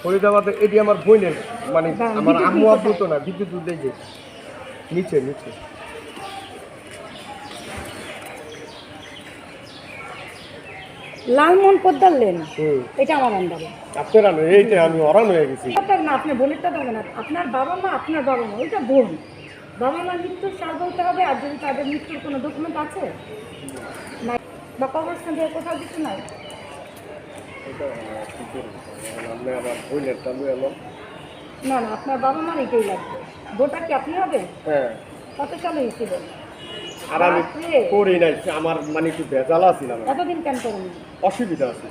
ফরিদাবাদে এটি আমার বোনের, মানে আমার আম্মু আব্বু তো না, বিদ্যুৎ উঠে যে নিচে নিচে। লালমোহন পোদ্দার লেন, এটা আমার আন্ডারে। আপনার আনো এইটা আমি অরান হয়ে গেছি। না, আপনার বোনেরটা দেবে না, আপনার বাবা মা, আপনার বাবা মা, ওইটা বোন। বাবা মার মৃত্যুর সাল বলতে হবে, আর যদি তাদের মৃত্যুর কোনো ডকুমেন্ট আছে নাই বা কবরস্থান থেকে কোথাও কিছু নাই। না না, আপনার বাবা মার এটাই লাগবে। ভোটার কি আপনি হবে? হ্যাঁ। কত সালে হয়েছিল? আর আমি করি নাই, আমার মানে একটু ভেজাল ছিলাম। এতদিন কেন করেন? অসুবিধা আছে।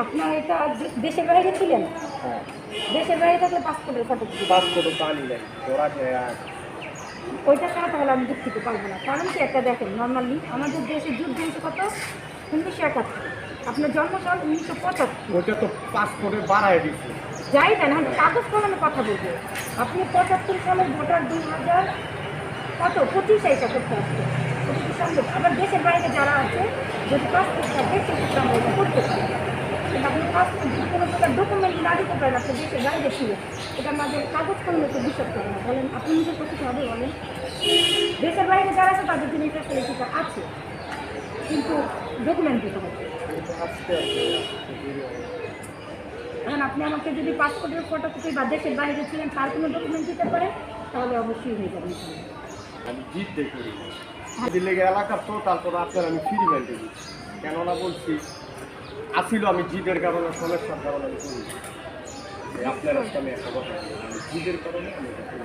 আপনার এটা দেশের বাইরে ছিলেন? হ্যাঁ। দেশের বাইরে থাকলে পাসপোর্টের ফটো পাসপোর্টও পানি নাই ওরা ওইটা ছাড়া তাহলে আমি দুঃখিত পারবো না। কারণ কি একটা দেখেন, নর্মালি আমাদের দেশে যুদ্ধ হয়েছে কত? 1971। আপনার জন্মসাল 1975। ওইটা তো পাসপোর্টে বাড়ায় দিচ্ছে। যাই দেন, আমি কাগজ কলমে কথা বলবো। আপনি 75 সালের ভোটার 2000 কত 25 হিসাব করতে আসছে। আবার দেশের বাইরে যারা আছে, যদি পাসপোর্ট থাকে সেক্ষেত্রে আমরা এটা করতে পারি। কিন্তু আপনি পাসপোর্ট কোনো প্রকার ডকুমেন্ট না দিতে পারেন, আপনি দেশের বাইরে ছিল, এটা আমাদের কাগজ কলমে তো বিশ্বাস করে না। বলেন আপনি নিজের কথা হবে বলেন। দেশের বাইরে যারা আছে তাদের জন্য এই ফ্যাসিলিটিটা আছে, কিন্তু ডকুমেন্ট দিতে হবে। এখন আপনি আমাকে যদি পাসপোর্টের ফটোকপি বা দেশের বাইরে ছিলেন তার কোনো ডকুমেন্ট দিতে পারেন, তাহলে অবশ্যই হয়ে যাবে। আমি জিদ দেখি দিল্লি এলাকার তো, তারপর আপনার আমি ফ্রি মেন্টে দিই। কেননা বলছি আসিল আমি জিদের কারণে, সমস্যার কারণে আমি করি। আপনার আমি একটা কথা আমি জিদের কারণে আমি এটা করি।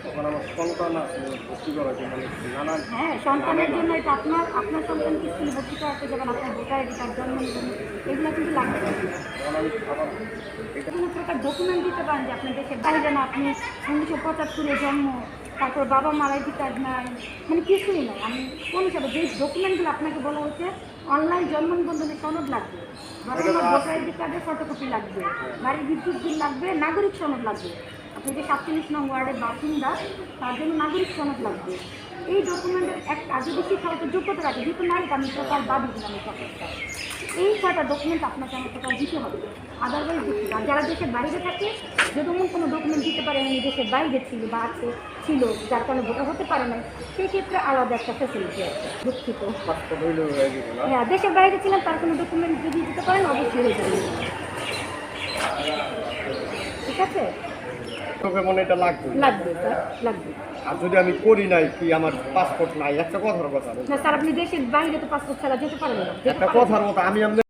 তখন আমার সন্তান আছে ভর্তি করার জন্য নানান। হ্যাঁ, সন্তানের জন্য এটা আপনার আপনার সন্তানকে স্কুলে ভর্তি করাতে যাবেন, আপনার ভোটার আইডি কার্ড, জন্ম নিবন্ধন, এগুলো কিন্তু লাগবে। কোনো প্রকার ডকুমেন্ট দিতে পারেন যে আপনার দেশের বাইরে না, আপনি 1975-এ জন্ম, তারপর বাবা মার আইডি কার্ড নাই, মানে কিছুই নাই। আমি কোন হিসাবে যে ডকুমেন্টগুলো আপনাকে বলা হচ্ছে, অনলাইন জন্ম নিবন্ধনের সনদ লাগবে, বাবা মার ভোটার আইডি কার্ডের ফটোকপি লাগবে, বাড়ির বিদ্যুৎ বিল লাগবে, নাগরিক সনদ লাগবে। আপনি যে 47 নং ওয়ার্ডের বাসিন্দা, তার জন্য নাগরিক সনদ লাগবে। এই ডকুমেন্টের একটা যদি শিক্ষাগত যোগ্যতা রাখে, যেহেতু নারী আমি টোটাল বাদ দিলাম এই সরকারটা, এই ছয়টা ডকুমেন্ট আপনাকে আমার টোটাল দিতে হবে। আদারওয়াইজ দিচ্ছি। আর যারা দেশের বাইরে থাকে, যদি কোনো ডকুমেন্ট দিতে পারে আমি দেশের বাইরে ছিল বা আছে ছিল, যার কারণে ভোটার হতে পারে না, সেই ক্ষেত্রে আলাদা একটা ফ্যাসিলিটি আছে। দুঃখিত। হ্যাঁ, দেশের বাইরে ছিলেন, তার কোনো ডকুমেন্ট যদি দিতে পারেন অবশ্যই হয়ে যাবে। ঠিক আছে, তোকে মনে এটা লাগবে লাগবে স্যার, লাগবে। আর যদি আমি করি নাই, কি আমার পাসপোর্ট নাই, একটা কথার কথা না স্যার, আপনি দেশের বাইরে তো পাসপোর্ট ছাড়া যেতে পারবেন না। একটা কথার মতো আমি